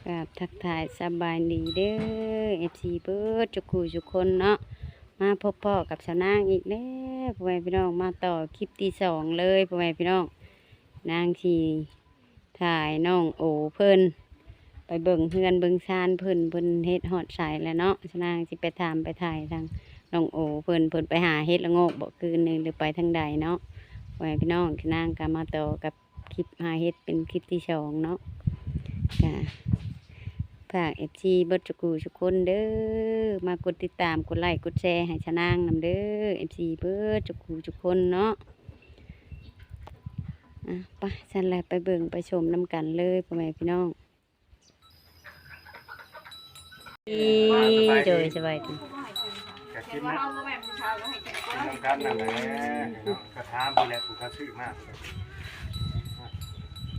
กับทักทายสบายดีเด้อFCเบิร์ดจุกูจุกคนเนาะมาพบพ่อกับสาวนางอีกแล้วพ่อแม่พี่น้องมาต่อคลิปที่2เลยพ่อแม่พี่น้องนางที่ถ่ายน้องโอเพิ่นไปเบิ่งเพื่อนเบิ่งซานเพิ่นเฮ็ดฮอดใสแล้วเนาะสาวนางสิไปถามไปถ่ายทางน้องโอเพิ่นไปหาเฮ็ดละโงกบ่คืนนึงหรือไปทางใดเนาะพ่อแม่พี่น้องนางก็มาต่อกับคลิปหาเฮ็ดเป็นคลิปที่2เนาะค่ะฝากFCเบิร์ดจุกูทุกคนเด้อมากดติดตามกดไลค์กดแชร์ให้ชะนางนำเด้อ FCเบิร์ดจุกูทุกคนเนาะไปสั่นแหละไปเบิ่งไปชมน้ำกันเลยพ่อแม่พี่น้องโดยสบายดีก็กินนะกินน้ำกันนั่นแหละกระทามไปแล้วถูกเขาซื้อมาก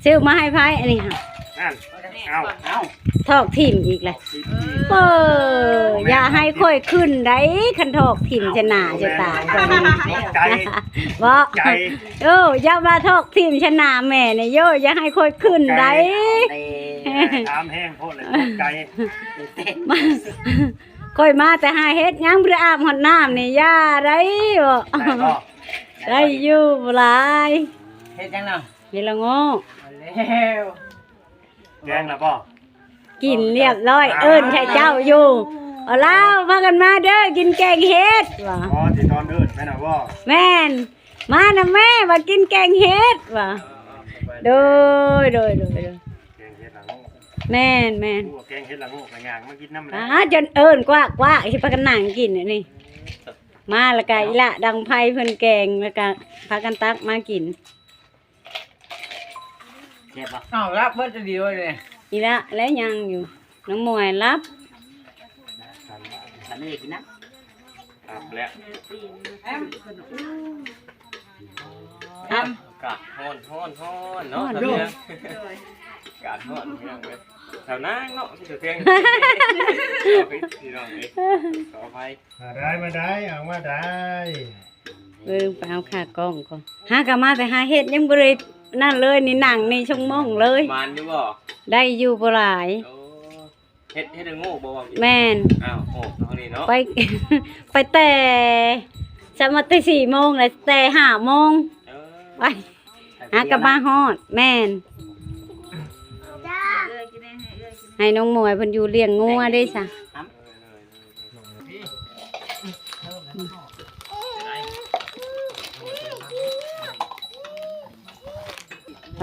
ซื้อมาให้ไพ่อันนี้ค่ะ นั่นเอา ทอกถิ่มอีกเลยอย่าให้ค่อยขึ้นได้คันทอกถิ่มจะหนาจะตายใจว่าใจอย่ามาทอกถิ่มชนะแม่เนี่ยอย่าให้ค่อยขึ้นได้น้ำแห้งโพดเลยใจค่อยมาแต่หาเฮ็ดยังบ่ได้อาบหอดน้ำนี่ย่าได้บ่ได้อยู่บ่หลายเฮ็ดจังเนาะเฮ็ดละโงกแล้วแกงละป่อกินเรียบร้อยเอิ้นใช่เจ้าอยู่เอาแล้วพากันมาเด้อกินแกงเฮ็ดว่ะอ๋อที่ตอนเอิ้นแม่น่ะบ่แม่นมานะแม่มากินแกงเฮ็ดว่ะโดยแกงเฮ็ดละโงกแม่นแกงเฮ็ดละโงกย่างมากินน้ำแล้วจนเอิ้นกว่าสิพากันนั่งกินนี่มาแล้วก็อีละดังไผเพิ่นแกงแล้วก็พากันตักมากินเจ็บป่ะอ้าวรับเบิดจะดีไว้เลยอีละแล้วยังอยู่น้องมวยรับฉันนี่กินนะครับแล้วกาดฮ้อนเนาะกาดฮ้อนเพียงเลยแถวนั้นเนาะเพียงพี่น้องเอ้ยขออภัยมาได้เอามาได้ไปเอาขากล้องก่อนหากะมาแต่หาเฮ็ดยังบ่ได้นั่นเลยนี่หนังนี่ชั่วโมงเลยมันอยู่บ่ได้อยู่บ่หลายเฮ็ดโง่บ่ว่าแม่นอ้าวโอ้เท่านี้เนาะไปแต่จะมาแต่4 โมงแล้วแต่5 โมงไปหากะมาฮอดแม่นให้น้องมวยเพิ่นอยู่เลี้ยงงัวได้ซะ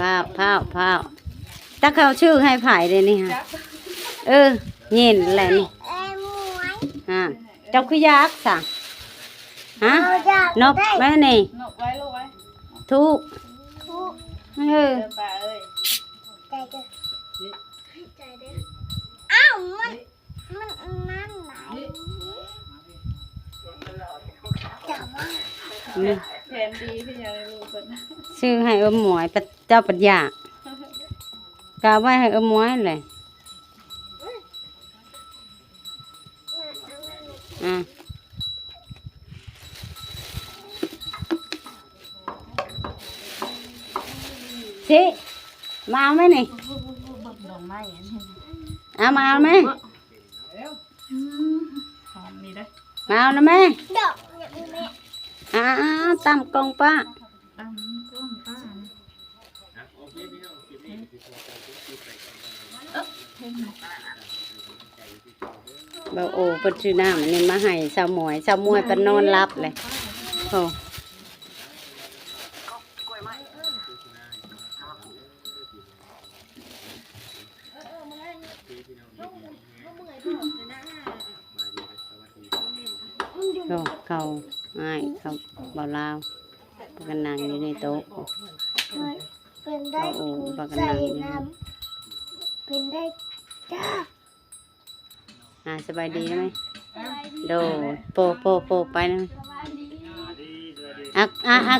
พาวถ้าเขาชื่อให้ไผ่เลยนี่ฮะเย็นแหละนี่เจ้าคือยักษ์สะนกแม่นี่ทุกอ้าวมันนั่นไหนแถมดีพี่ยายรู้คนชื่อให้หมวยเจ้าปัญญากาไว้ให้หมวยเลยสิมาไหมนี่มาเอาไหมมาเอานะแม่ตำกองป้าเบาโอเพิ่นชื่อน้ามันนี่มาให้สาวหมวยเพิ่นนอนรับเลยโอ้เขาเขาเบาลาวปกันนั่งอยู่ในโต๊ะเป็นได้ใส่น้ำเป็นได้จ้าสบายดีไหมโดโปไปนะ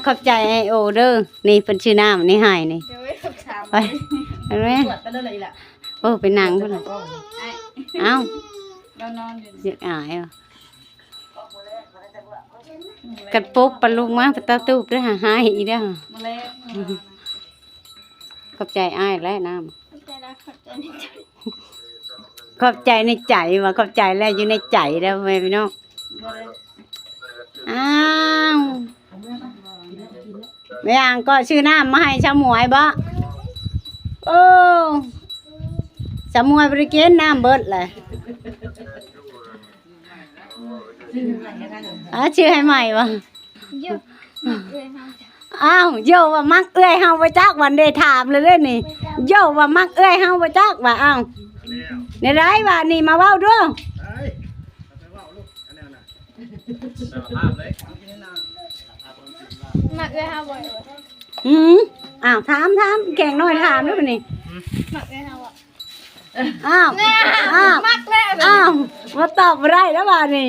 ขอบใจไอโอเด้อนี่เป็นชื่อน้ำนี่หายนี่ไปเห็นไหมไปนั่งเพื่อนเอ้าเสียอายกัดปุ๊บปลุกมาตาตูบด้วยหายอีกแล้วขอบใจอ้ายแล้วน้ำ ขอบใจในใจว่าขอบใจแล้วอยู่ในใจแล้วพ่อแม่พี่น้องอ้าวแม่อ่างก็ชื่อน้ำมาให้ชาวหมวยบ่โอ้ชาวหมวยบริเกณน้ำเบิดเลยชื่อให้ใหม่บ่อ้าวโยว่ามักเอื้อยเฮาบ่จักวันได้ถามเลยเด้อนี่โยว่ามักเอื้อยเฮาบ่จักว่าอ้าวในไรว่านี่มาเว้าด้วยมักเลยค่ะบ่อย อ้าวถามแข่งน้อยถามด้วยนี่ มักเลยค่ะบ่ อ้าวมักเลย มาตอบบ่ได้แล้วว่านี่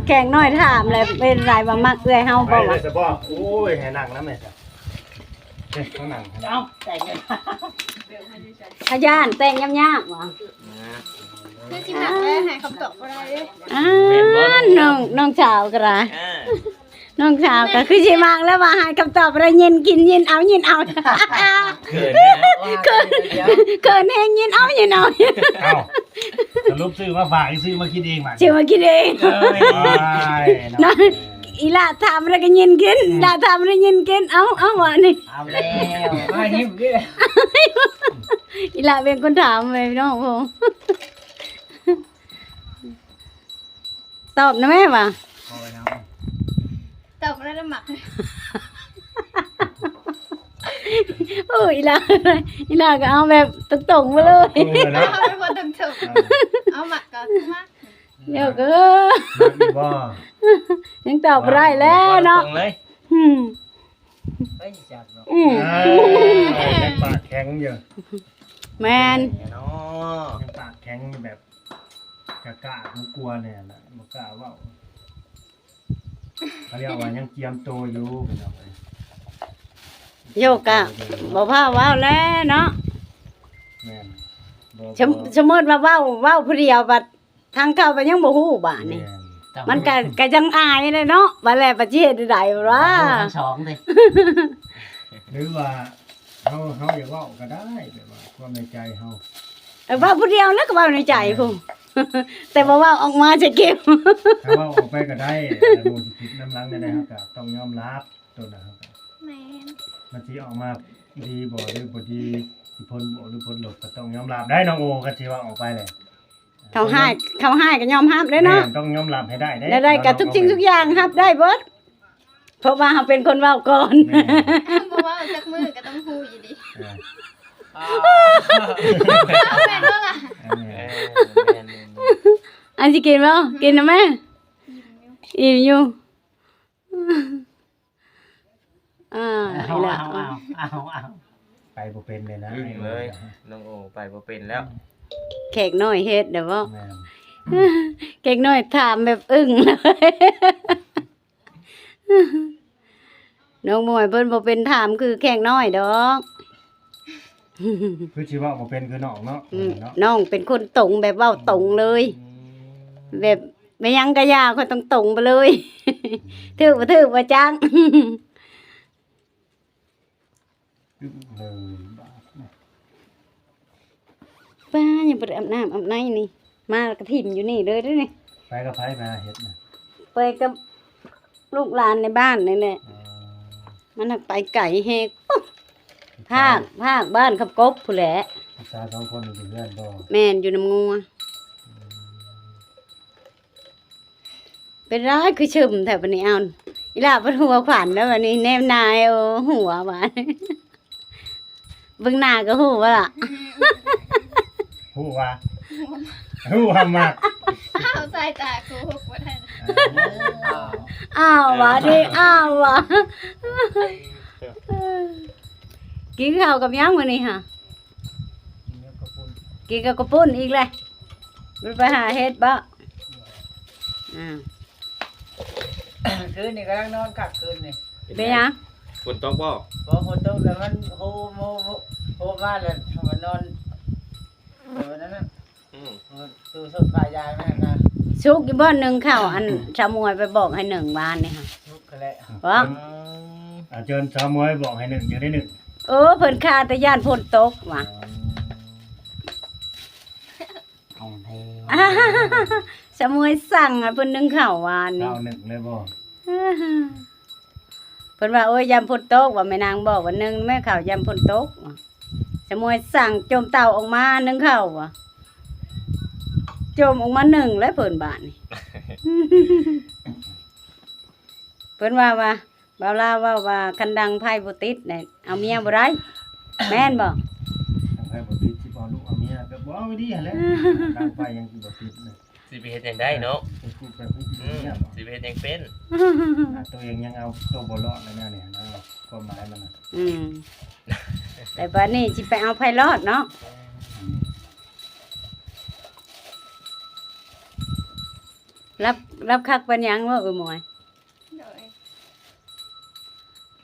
แข่งน้อยถามเลยเป็นไรว่ามักเอื้อยเฮา ไป บ่ เล ว่าย จะบอกโอ้ยให้นั่งนะแม่จ้ะเฮ้ยต้องนั่ง เอาแต่งกัน ขย่านแต่งยากๆว่ะ คือสิมักเลยให้คำตอบบ่ได้เด้ น้องสาวก็ได้ อ่า น้องสาวก็คือสิมักแล้วว่าให้คำตอบอะไรยินกินยินเอา เขินเนี่ย เกินแห้งยินเอา เอ้าสรุปซื้อมาฝากซื้อมาคิดเองมา ชื่อมากินเอง น้อง อีหล่าทำอะไรก็ยินกินอีหล่าทำอะไรยินกินเอาวะนี่ เอาแล้วมาหิ้มดิ อีหล่าเป็นคนถามเลยน้องผมตอบนะแม่ป่ะ ตอบบ่ได้มัก โอ้อีหล่าก็เอาแบบตรงๆมาเลย เอาเป็นคนถึงเอามักก็มัก เดี๋ยวก็ บ่ ยังตอบบ่ได้แล้วเนาะ ตรงเลย ไม่จับหรอก ยังปากแข็งอยู่ แมน เนาะ ยังปากแข็งแบบกะกลัวเนี่ยนะบ่กล้าเว้าเขาเรียกว่ายังเจียมโตอยู่พี่น้อง โยกอะบอกว่าว้าวแล้วเนาะ แม่น สมมติว่าว้าวผู้เดียวบัดทางเข้าไปยังบ่ฮู้บ้านนี่มันก็ยังอายเลยเนาะบัดแล้วประเทศใดวะ ทั้งสองเลย หรือว่าเฮาอยากเว้าก็ได้แบบว่าความในใจเฮา เว้าผู้เดียวแล้วก็เว้าในใจพุ่นแต่บ่เว้าออกมาจะเก็บ ถ้าเว้าออกไปก็ได้แล้วโมสิคิดน้ำหลังได้ครับก็ต้องยอมรับตัวนะครับ แม่น มันสิออกมาดีบ่หรือบ่ดีผลบวกหรือผลลบก็ต้องยอมรับได้น้องโอก็สิว่าออกไปแหละ เขาให้ก็ยอมรับเด้อเนาะ แม่ต้องยอมรับให้ได้เด้ แล้วได้กับทุกสิ่งทุกอย่างครับได้เบิดเพราะว่าเขาเป็นคนเว้าก่อน บ่ว่าจักมือก็ต้องฮู้อยู่ดี เออ เอาแม่นบ่ล่ะ เอ เอ อ อแม่น อันสิกินบ่กินนะแม่อิ่มอยู่เอา อีหล่ะ ไปบ่เป็นเลยนะ อึ้งเลยน้องโอไปบ่เป็นแล้ว แขกน้อยเฮ็ดเด้อบ่ แม่น แขกน้อยถามแบบอึ้งเลยน้องมวยเพิ่นบ่เป็นถามคือแขกน้อยดอก คือสิว่าบ่เป็นคือน้องเนาะเนาะ น้องเป็นคนตรงแบบเว้าตรงเลย แบบไม่ยังกะยาเขาต้องตรงไปเลยถือว่าจัง เลยบาท ป้ายังบ่ได้อาบน้ำอาบในนี่ มากระถิ่มอยู่นี่เลยเด้อนี่ ไปกับไผมาเฮ็ดน่ะ ไปกับลูกหลานในบ้านนี่แหละ อ๋อ มันน่ะไปไก่แฮกภาคบ้านขับกบผู้นแหละ ลูกสาว2คนอยู่เพื่อนบ่ แม่นอยู่น้ำงัวเป็นร้ายคือชึมแถวบันนี้เอาอีหล่าเพิ่นหัวขวัญแล้วบัดนี้แนมนายเอาหัวหวานเบิ่งหน้าก็ฮู้ว่าล่ะ ฮู้ว่ามาก เอาสายตากูฮู้บ่ได้ อ้าววะดิอ้าววะกินข้าวกับยังมื้อนี้ฮะกินกับกระปุ้นอีกเลยมันไปหาเฮ็ดบ่อ้าว คืนนี่กำลังนอนกักคืนนี่ เป็นหยัง ฝนตกบ่ พอคนต้องแล้วมันโฮมาแล้วมันนอนนั่นน่ะ อืม ตู้สุดปลายยายแม่นะ สุกอยู่บ่หนึงข้าวอันชาวมวยไปบอกให้หนึ่งวานนี่ค่ะ ทุกข์แหละ ว่า อาจารย์สาวมวยบอกให้1จะได้1 เพิ่นคาแต่ย่านฝนตกว่ะ สมวยสั่งเพิ่นนึ่งข้าวหวานนี่ ข้าวหนึ่งเลยบ่ เพิ่นว่าโอ้ยยามฝนตกว่าแม่นางบอกว่านึ่งแม่ข้าวยามฝนตกสมวยสั่งจมเต่าออกมานึ่งข้าวว่ะจมออกมานึ่งแล้วเพิ่นบาดนี่ เพิ่นว่าบ่าวลาวว่าคันดังไผบ่ติดเนี่ยเอาเมียบ่ได้แม่นบ่ ทางไปบ่ติดสิบ่ลูกเอาเมียก็บ่เอาดีหั่นแหละดังไปยังสิบ่ติดเลย สิไปเฮ็ดหยังได้เนาะ ไปพูดไปพูด อืม เนี่ยบ่ สิไปเฮ็ดหยังเป็น ตัวเองยังเอาตัวบ่รอดเลยเนี่ยนะความหมายมันน่ะ อืมแต่บัดนี้สิไปเอาไผรอดเนาะรับคักเป็นหยังว่าหมวย โดย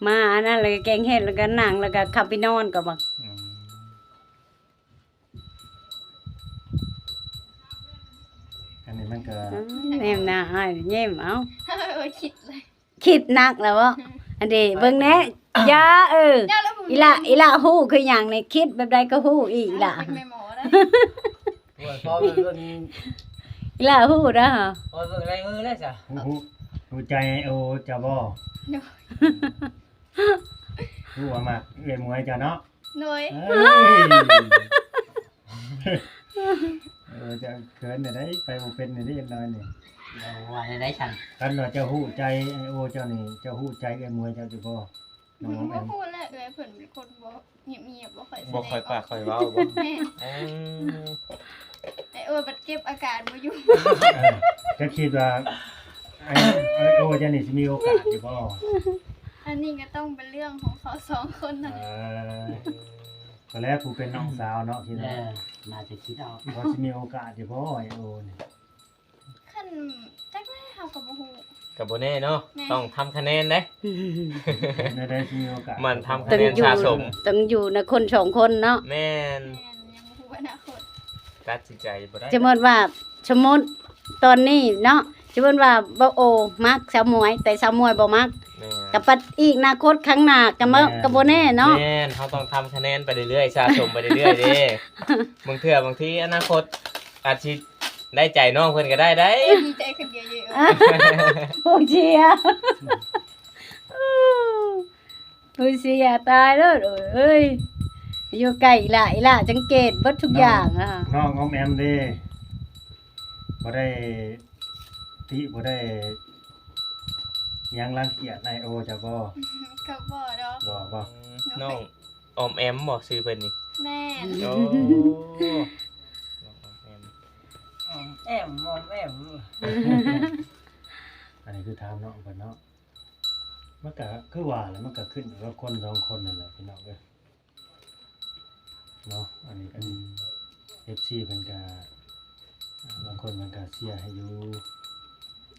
มาอันนั้นเลยแกงเห็ดแล้วก็นั่งแล้วก็ขับไปนอนก็บอก อืมอันนี้มันก็ แนมหน้าอ้ายเยี่ยมเอา คิดเลย คิดหนักแล้ววะอันนี้เบิ่งแหน่ยาย่าแล้วผม อีละฮู้คือหยังนี่คิดแบบใดก็ฮู้อีกล่ะ เป็นแม่หมอนะ พอเป็นคน อีละฮู้เด้อ พอเป็นอะไรมือแล้วจ้ะ หูใจโอจะบ่ โดย รู้ว่ามาเอ้ยมวยจ้ะเนาะ โดย เอ้ยจะเขินได้ไปบ่เป็นได้ยังน้อยนี่ ว่าได้ฉัน คันว่าเจ้าฮู้ใจไอ้โอเจ้านี่เจ้าฮู้ใจไอ้มวยเจ้าอยู่บ่น้อง บ่ แอม พูดแล้วเอ้ยเพิ่นเป็นคนบ่เงียบๆบ่ค่อยแสดง บ่ค่อยปากค่อยเว้าบ่ แม่ อืม แต่บัดเก็บอาการบ่อยู่ จะคิดว่าไอ้โอเจ้านี่สิมีโอกาสอยู่บ่ อันนี้ก็ต้องเป็นเรื่องของเขาสองคนนั่นแหละ ก็แล้วผู้เป็นน้องสาวเนาะคิดว่า น่าจะคิดเอา เขาสิมีโอกาสอยู่บ่ไอ้โอนี่ คันจักแม่เฮาก็บ่ฮู้ ก็บ่แน่เนาะต้องทำคะแนนเด้ ได้สิมีโอกาส มันทำ ต้ คะ อง แนน อยู่ สะสม ต้องอยู่ในคนสองคนเนาะ แม่น แม่นยังบ่ฮู้อนาคต ตัดสินใจบ่ได้ สมมติว่าสมมติตอนนี้เนาะสมมติว่าบ่โอมักสาวมวย แต่สาวมวยบ่มัก แม่น กับปัดอีกอนาคตข้างหน้าก็บ่แน่เนาะ แม่นเขาต้องทำคะแนนไปเรื่อยๆสะสมไปเรื่อยๆเด้ บางเทื่อบางทีอนาคตอาจสิได้ใจน้องเพิ่นก็ได้ได้ ดีใจขึ้นเยอะ ผู้เชียร์ผู้เชียร์ตายแล้วเอ้ยอยู่ไกลอีหล่ะจังเกตเบิดทุกอย่างอ่ะ น้องออมแอมเด้บ่ได้ติบ่ได้ยังรังเกียจนายโอจะบ่ ๆก็บ่ดอก บ่ น้องออมแอมบอกชื่อเพิ่นนี่ แม่น โอ้น้องออมแอม แอมมองแอม อันนี้คือถามน้องเพิ่นเนาะมันก็คือว่าแล้วมันก็ขึ้นอยู่กับคนสองคนนั่นแหละพี่น้องเอ้ยเนาะอันนี้FC เพิ่นก็บางคนมันก็เชียร์ให้อยู่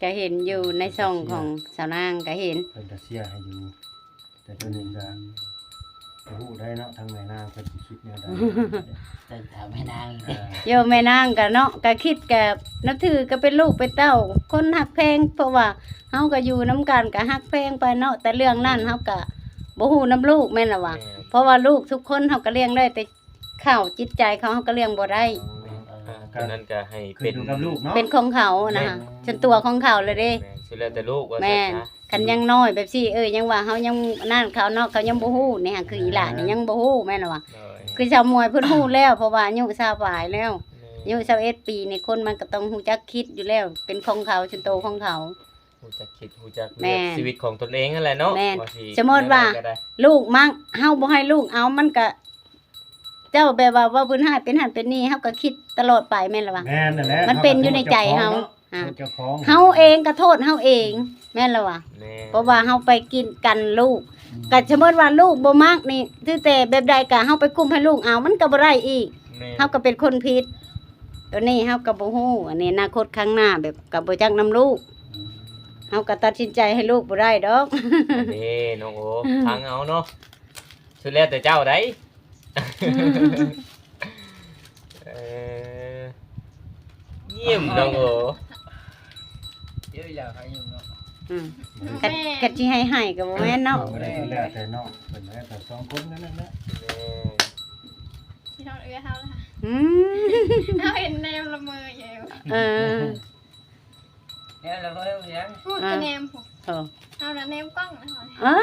ก็เห็นอยู่ในช่องของสาวนางก็เห็น เพิ่นก็เชียร์ให้อยู่แต่ตัวนี้ก็รู้ได้เนาะทางแม่นางเพิ่นสิคิดแนวใด แต่ถามให้นาง โยมแม่นางก็เนาะก็คิดก็นับถือก็เป็นลูกเป็นเต้า คนฮักแพงเพราะว่าเฮาก็อยู่นํกันก็ฮักแพงไปเนาะแต่เรื่องนั้นเฮาก็บ่ฮู้นํลูกแม่นล่ะว่า แม่น เพราะว่าลูกทุกคนเฮาก็เลี้ยงได้แต่ข้าวจิตใจเขาเฮาก็เลี้ยงบ่ได้ ตอนนั้นก็ให้ ขึ้ เป็น น อยู่กับลูกเนาะ เป็นของเขานะคะจนตัวของเขาเลยเด้ แม่นสุดแล้วแต่ลูกว่า แม่น ซะ คันยังน้อยแบบซี่ยังว่าเฮายังนั่นเขาเนาะเขายังบ่ฮู้นี่ค่ะคืออีหลานนี่ยังบ่ฮู้แม่นล่ะว่า โดย คือชาวมวยเพิ่นฮู้แล้วเพราะว่าอายุ20ปลายแล้ว แม่ อายุ21ปีนี่คนมันก็ต้องฮู้จักคิดอยู่แล้ว เป็นของเขาจนโตของเขา ฮู้จักคิดฮู้จัก แม่ เลือกชีวิตของตนเองนั่นแหละเนาะ แม่น ว่าสิ สมมุติว่า ได้ได้ ลูกมั่งเฮาบ่ให้ลูกเอามันก็ เจ้าแบบว่าเพิ่นให้เป็นหันเป็นนี่เฮาก็คิดตลอดไปแม่นล่ะว่า แม่นนั่นแหละ มันเป็นอยู่ในใจเฮา เจ้าของ เฮาเองก็โทษเฮาเองแม่นล่ะว่า แม่น เพราะว่าเฮาไปกินกันลูกก็สมมุติว่าลูกบ่มักนี่ถือแต่แบบใดก็เฮาไปกุมให้ลูกเอามันก็บ่ได้อีก แม่น เฮาก็เป็นคนผิดตัวนี้เฮาก็บ่ฮู้อันนี้อนาคตข้างหน้าแบบก็บ่จักนำลูกเฮาก็ตัดสินใจให้ลูกบ่ได้ดอก อันนี้น้องโอทางเอาเนาะสุดแล้วแต่เจ้าได้ เออเยี่ยมน้องโอ เยอะอยากให้อยู่เนาะ อืมกัดสิให้ก็บ่แม่นเนาะ บ่ได้สุดแล้วแต่น้องเป็นแล้วแต่สองคนนั่นแหละ แม่ ที่น้องเอื้อเฮาล่ะ อืม เฮาเห็นแนวละเมออยู่ เออ เนี่ยเราก็เรื่องยัง พูดจะแนมผม โอ้ เอาละแนมกล้องนะคะ อ้า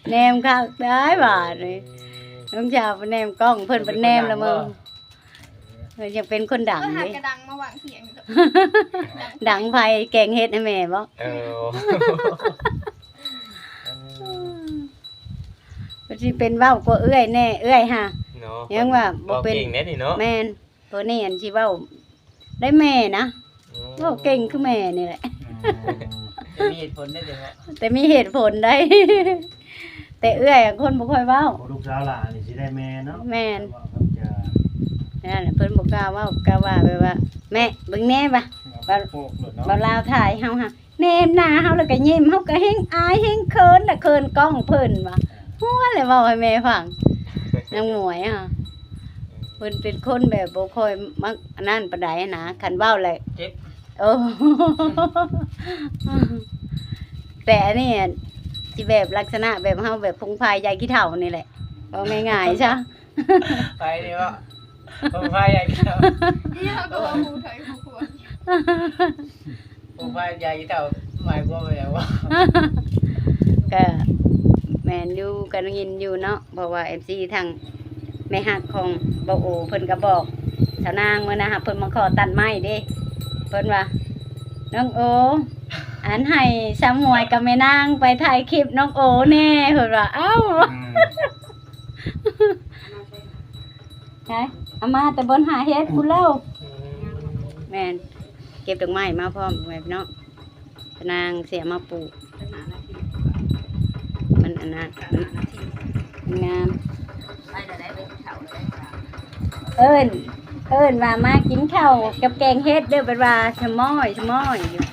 แนมคักได้บาดนี่น้องชาวแนมกล้องเพิ่นเป็นแนมละมึงเพิ่นยังเป็นคนดัง ก็หา เด้ กระดังมาวางเถียงอยู่ ดังไผแกงเฮ็ดให้แม่บ่ เออ มันสิเป็นเว้ากว่าเอื้อยแน่เอื้อยฮะ เนาะ ยังว่าบ่เป็น เก่งแน่นี่เนาะ แม่นตัวนี้อันสิเว้าได้แม่นะเว้าเก่งคือแม่นี่แหละ จะมีเหตุผลได้เลยว่า แต่มีเหตุผลได้ แต่เอื้อยอะคนบ่ค่อยเว้า ลูกสาวหลานนี่สิได้แม่เนาะ แม่น ว่าครับจะ นั่นแหละเพิ่นบ่กล้าเว้ากล้าว่าไปว่า แม่เบิ่งแน่บ่ะ โปกหลุดเนาะ บ่ลาวถ่ายเฮาฮะแนมหน้าเฮาแล้วก็ยิ้มเฮาก็เฮงอายเฮงเขินแล้วเขินกล้องเพิ่นว่าหัวเลยเว้าให้แม่ฟังนางหมวยอ่ะเพิ่นเป็นคนแบบบ่ค่อยมักอันนั้นปานใดนะคันเว้าแหละ เจ็บ โอ้ แต่อันนี้สิแบบลักษณะแบบเฮาแบบพงพายยายขี้เฒ่านี่แหละเอาง่ายๆซะ ไปดีวะผมพายใหญ่เท่า นี่เราก็ว่าหูเถอยหูขวด ผมพายใหญ่เท่าหมายความว่าอย่างว่า ก็แม่นอยู่กันยินอยู่เนาะเพราะว่า FC ทางแม่ฮักของบ่โอเพิ่นก็บอกสาวนางมื้อนะฮะเพิ่นมาขอตัดไม้เด้เพิ่นว่าน้องโออันให้สามหวยกับแม่นางไปถ่ายคลิปน้องโอแน่เพิ่นว่าเอ้า ใช่เอามาแต่บนหาเฮ็ดพุ่นแล้วแม่นเก็บดอกไม้มาพร้อมแม่พี่น้องสาวนางเสียมาปลูกมันอันนั้นมันงาม เอิ้นว่ามากินข้าวกับแกงเฮ็ดเด้อเป็นว่าชะม้อยอยู่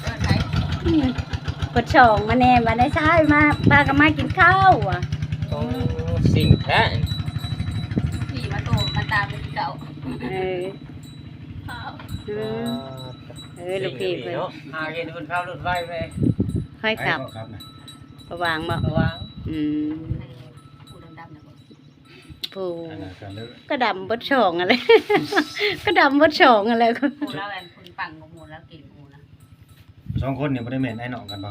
กดช่องมาแน่มาได้ใช้มาพากันมากินข้าวอ่ะ โอ้สิ่งแท้ ขี่มาโตมาตามไปเก่าเออ ขาว ลูกพี่เพิ่น เนาะ หาเห็นคนเข้ารถไฟไป ค่อยขับ ครับนะ ระวางบ่ ระวัง อืมผู้ อันนั้นก็เลย ก็ดำบดช่องอะไร ก็ดำบดช่องอะไรก็ หมูแล้วแอนคุณปั่งกับหมูแล้วกินหมูนะ สองคนเนี่ยบ่ได้แม่นไอ้น้องกันบ่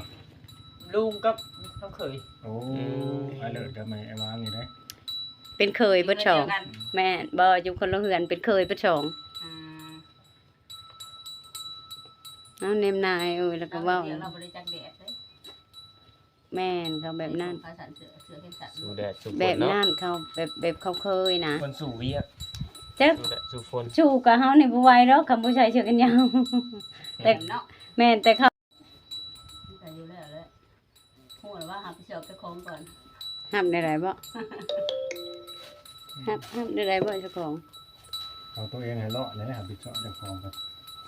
ลุงกับน้องเขย โอ้ไอ้เลิศกับแม่ไอ้วางนี่ได้ เป็นเคยบดช่อง แม่นบ่อยู่คนละเฮือนเป็นเคยบดช่อง อืม เอาเนมนายแล้วก็เว้า เดี๋ยวเราบริจาคแดดเลย แม่นเขาแบบนั้น ภาษาเสือเข้มสัตว์ สู่แดดสู่ฝ แบบ นเนาะ นั้นเขาแบบเขาเคยนะ คนสู่เวียก จัก สู่แดดสู่ฝน ชูกับเฮานี่บ่ไหวดอกคำบ่ใช้เชือกกันยาว แต่ เนาะ แม่นแต่เขา แต่อยู่แล้วเลยพูดว่าหาไปเสือไปคล้องก่อน ห้ามได้หลายบ่ห้ามได้หลายบ่เจ้าของ เอาตัวเองให้เลาะเลยครับผิดชอบเจ้าของกับ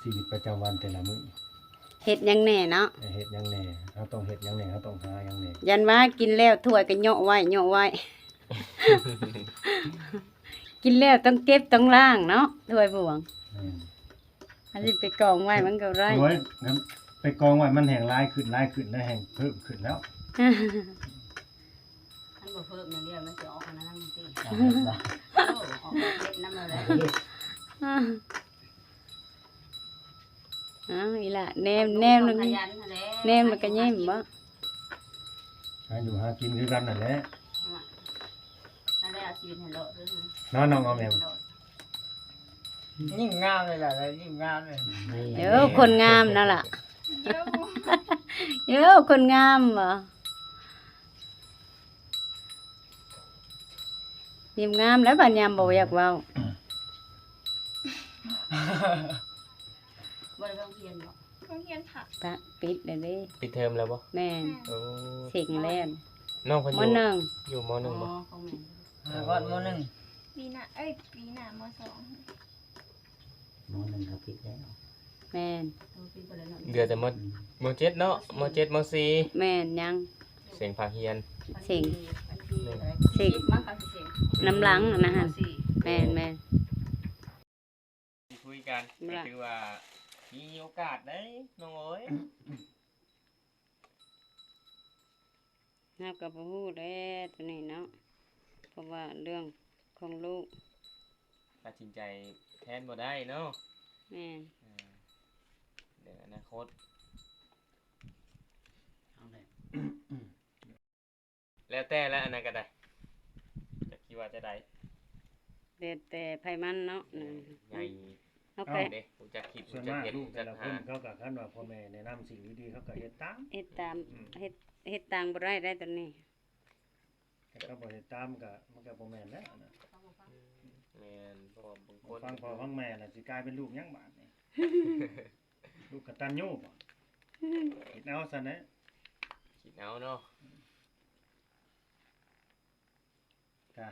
ชีวิตประจำวันแต่ละมื้อ เฮ็ดหยังแน่เนาะ เฮ็ดหยังแหน่เขาต้องเฮ็ดหยังแหน่เขาต้องหาหยังแหน่ ยันว่ากินแล้วถ้วยก็เหยาะไว้ กินแล้วต้องเก็บต้องล้างเนาะถ้วยบวง อืม อันนี้ไปกองไว้มันก็ไร โอ้ยงั้นไปกองไว้มันแห้งลายขึ้นแล้วแห้งเพิ่มขึ้นแล้ว ท่านบอกเพิ่มอย่างเดียวมันจะออกมานั่งตี เอา ออกเล็ดน้ำเลย อ้าวอีละแนมนึง ขยันแหละ แนมมันก็ยิ้มบ่ หาอยู่หากินคือกันนั่นแหละ นั่นแหละชีวิตเห็นโลดด้วย น้องเอาแมว ยิ่งงามเลยล่ะยิ่งงามเลย เดี๋ยวคนงามนั่นล่ะ เดี๋ยว เดี๋ยวคนงามบ่ยิ้มงามแล้วบัดยามบ่อยากเว้า บริเวณเพียนบอก เขาเฮียนผัก พระปิดเลยเด้ ปิดเทอมแล้วบ่ แม่น โอ้ สิ่งแรก น้องเพิ่น ม อยู่ หนึ่ง อยู่มหนึ่งบ่ เขาแม่ ก่อนมหนึ่ง ปีหน้าปีหน้ามสอง มหนึ่งเขาปิดแล้ว แม่น เดือนแต่มเจ็ดเนาะมเจ็ดมสี่ แม่นยัง เสียงภาคเฮียน สิ่ง สิบมั้งค่ะสิบ น้ำหลังนะฮะแม่น คุยกัน บ่ล่ะ ก็คือว่ามีโอกาสได้น้องเอ้ย นับกับบ่ฮู้แล้วตัวนี้เนาะเพราะว่าเรื่องของลูก ตัดสินใจแทนบ่ได้เนาะ แม่น เดี๋ยวอนาคต เอาเลย แล้วแต่แล้วอันนั้นก็ได้จะคิดว่าจะได้ แต่ไผมันเนาะ ใหญ่ เฮา เอา ก็ เด้กูจะคิด ส่วน จะ มาก เห็น ลูกแต่ จะ ละค หาน เขาก็คันว่าพ่อแม่แนะนำสิ่งดีๆเขาก็เฮ็ดตาม เฮ็ดตามเฮ็ดต่างบ่ได้ตอนนี้ แต่เขาบ่เฮ็ดตามก็มันก็บ่แม่นแล้วนะ แม่นเพราะว่าบางคน ฟังพ่อฟังแม่น่ะสิกลายเป็นลูกหยังบาดนี่ ลูกกตัญญูบ่คิดเอาซะนะ คิดเอาเนาะ ก็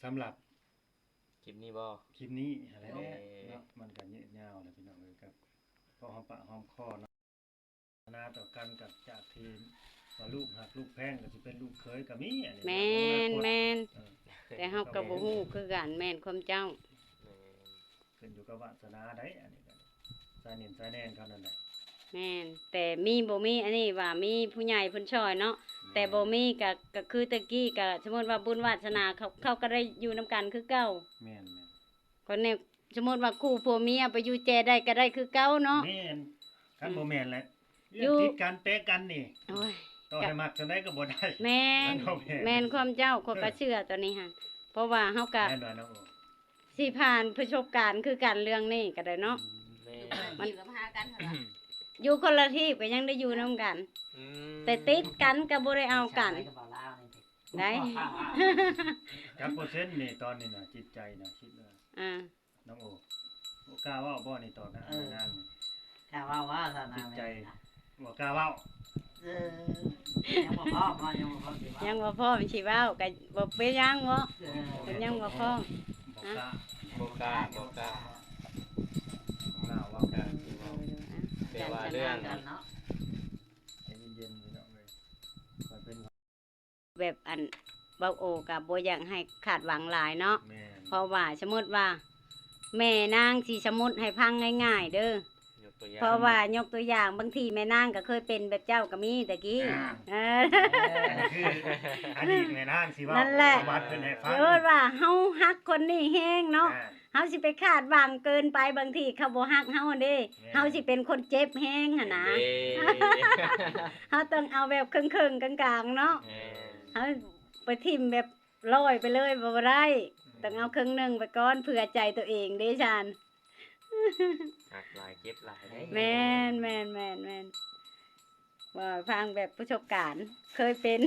สำหรับ คลิปนี้บ่ คลิปนี้อะไรแน่เนาะมันก็ยืดยาวแล้วพี่น้องเอ้ยครับพอหอมปากหอมคอเนาะนาต่อกันกับจากทีมว่าลูกหักลูกแพงก็สิเป็นลูกเขยก็มีอันนี้ แม่นแม่น เออ แต่เฮาก็บ่ฮู้คือกันแม่นความเจ้า แม่น ขึ้นอยู่กับวาสนาได้อันนี้ก็สายเน้นสายแน่นเขานั่นแหละ แม่นแต่มีบ่มีอันนี้ว่ามีผู้ใหญ่เพิ่นช่วยเนาะแต่บ่มีก็คือตะกี้ก็สมมุติว่าบุญวาสนาเขาก็ได้อยู่นํกันคือเก่า แม่น คนนี้สมมุติว่าคู่ผัวเมียไปอยู่แจได้ก็ได้คือเก่าเนาะ แม่นคันบ่แม่นแหละ อยู่ เรื่องติดกันเตะกันนี่ โอ้ย ต่อให้มักจังไดก็บ่ได้ แม่น มันบ่แม่น แม่นความเจ้าข้อยก็เชื่อตัวนี้หั่นเพราะว่าเฮาก็ แม่นว่าน้องโอ้ สิผ่านประสบการณ์คือกันเรื่องนี้ก็ได้เนาะ แม่ มันก็มาหากันเหรอ อยู่คนละที่ก็ยังได้อยู่นํกัน อืม แต่ติดกันก็บ่ได้เอากัน ใช้บ่ลาวนี่สิ ได้ จักเปอร์เซ็นต์นี่ตอนนี้น่ะจิตใจน่ะคิดว่า อ่า น้องโอ้บ่กล้าเว้าบ่นี่ตอนนั้นนางนี่ กะว่าซะนะ จิตใจ บ่กล้าเว้า เออยังบ่พร้อมว่ายังบ่พร้อมสิว่า ยังบ่พร้อมสิเว้าก็บ่เป็นหยังบ่ เออ เพิ่นยังบ่พร้อม บ่กล้า บ่กล้าบ่กล้า บ่กล้าเว้า แต่ว่าเรื่อง กันเนาะ ใจเย็นๆพี่น้องเอ้ยค่อยเป็น แบบอันเบาโอกับบ่อยากให้ขาดหวังหลายเนาะ แม่น เพราะว่าสมมติว่า แม่นางสิสมมติให้พังง่ายๆเด้อย กตัวอย่าง เพราะว่ายกตัวอย่างบางทีแม่นางก็เคยเป็นแบบเจ้าก็มีตะกี้เออ คืออดีตแม่นางสิเว้า นั่นแหละ ประวัติเพิ่นให้ฟัง เออว่าเฮาฮักคนนี้แฮงเนาะ อ่า เฮาสิไปคาดหวังเกินไปบางทีเขาบ่ฮักเฮาเด้ แม่ เฮาสิเป็นคนเจ็บแฮงหั่นนะ เด้ เฮาต้องเอาแบบครึ่งๆกลางๆเนาะ แม่น เฮาไปทิ่มแบบลอยไปเลยบ่ได้ต้องเอาครึ่งหนึงไปก่อนเผื่อใจตัวเองเด้ฉัน หักหลายเจ็บหลายเด้ แม่นว่าฟังแบบประสบการณ์เคยเป็น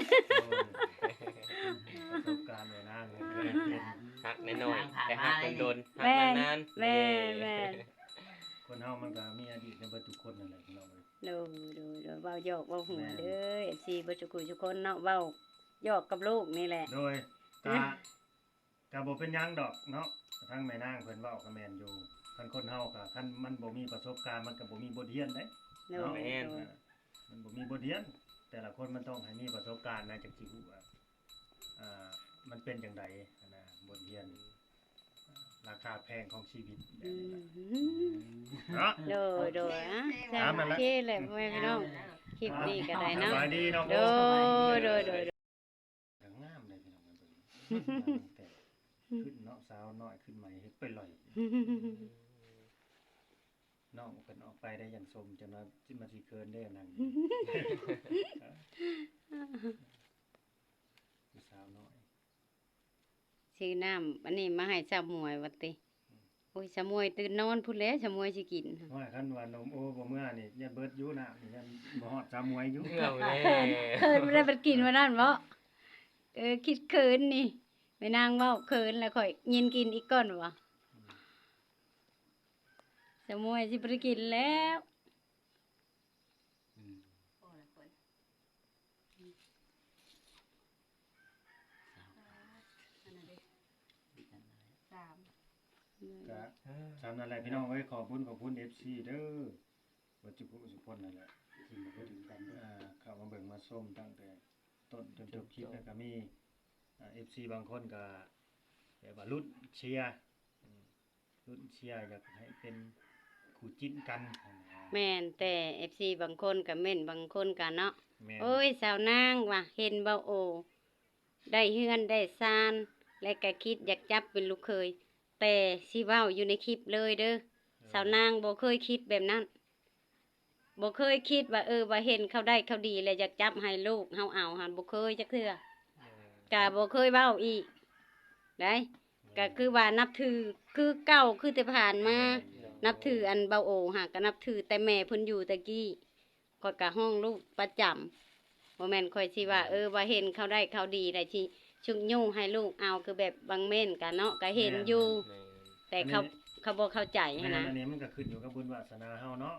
ประสบการณ์แม่นางเนี่ยเคยเป็น หักน้อยๆแต่หักโดนๆหัก แม่น นานๆ แม่น คนเฮามันก็มีอดีตในเบิดทุกคนนั่นแหละพี่น้องเอ้ย ดูเว้าหยอกเว้าหัวเด้อ FC บ่ทุกคนทุกคนเนาะเว้าหยอกกับลูกนี่แหละ โดยก็บ่เป็นหยังดอกเนาะทางแม่นางเพิ่นเว้าก็แม่นอยู่คันคนเฮาก็คันมันบ่มีประสบการณ์มันก็บ่มีบทเรียนเด้ โดย มันบ่มีบทเรียน แต่ละคนมันต้องให้มีประสบการณ์นะจังสิรู้ว่ามันเป็นจังไดนะบทเรียนราคาแพงของชีวิตแบบนี้นะเนาะ โดยอ่ะ ตามนั่นแหละ โอเคแหละพ่อแม่พี่น้องคลิปนี้ก็ได้เนาะ สบายดีเนาะ โดย งามเลยพี่น้องเบิ่งแต่ขึ้นเนาะสาวน้อยขึ้นใหม่เฮ็ดไปลอยน้องเพิ่นออกไปได้อย่างสมจนว่าสิมาสิเคินได้นั่งสาวน้อย ซื้อน้ำอันนี้มาให้ชาวมวยวัดติโอ้ยชาวมวยตื่นนอนพุ่นแล้วชาวมวยสิกิน ว่าคันว่านมโอ้บ่เมื่อนี่อย่าเบิดอยู่นะนี่ยันบ่ฮอดสามมวยอยู่ เหงาแน่ เคินบ่ได้ไปกินวันนั้นบ่คิดเคินนี่ไปนางเว้าเคินแล้วค่อยยินกินอีกก่อนวะชาวมวยสิบ่ได้กินแล้ว สาม ก็ตามนั่นแหละพี่น้องเอ้ยขอบคุณ FC เด้อบ่จุกุสุพนนั่นแหละที่มาพูดถึงกันเข้ามาเบิ่งมาชมตั้งแต่ต้นจนจบคลิปแล้วก็มีFC บางคนก็แบบว่าลุ้นเชียร์ลุ้นเชียร์อยากให้เป็นคู่จิ้นกัน แม่นแต่ FC บางคนก็เม่นบางคนก็เนาะ แม่น โอ้ยสาวนางว่ะเห็นเบาโอ ได้เฮือนได้ซานและก็คิดอยากจับเป็นลูกเคย แต่สิเว้าอยู่ในคลิปเลยเด้อ สาวนางบ่เคยคิดแบบนั้นบ่เคยคิดว่าว่าเห็นเขาได้เขาดีแล้วอยากจับให้ลูกเฮาเอาหันบ่เคยจักเทื่อกะบ่เคยเว้าอีกได้ก็คือว่านับถือคือเก่าคือแต่ผ่านมานับถืออันเบาโอหาก็นับถือแต่แม่เพิ่นอยู่ตะกี้ข้อยก็ห้องลูกประจำบ่แม่นค่อยสิว่าว่าเห็นเขาได้เขาดีได้ที่ชุกยุ่งให้ลูกเอาคือแบบบางเม่นกันเนาะก็เห็นอยู่ แต่เขาบ่เข้าใจ แม่ หั้นนะ อันนี้มันก็ขึ้นอยู่กับบุญวาสนาเฮาเนาะ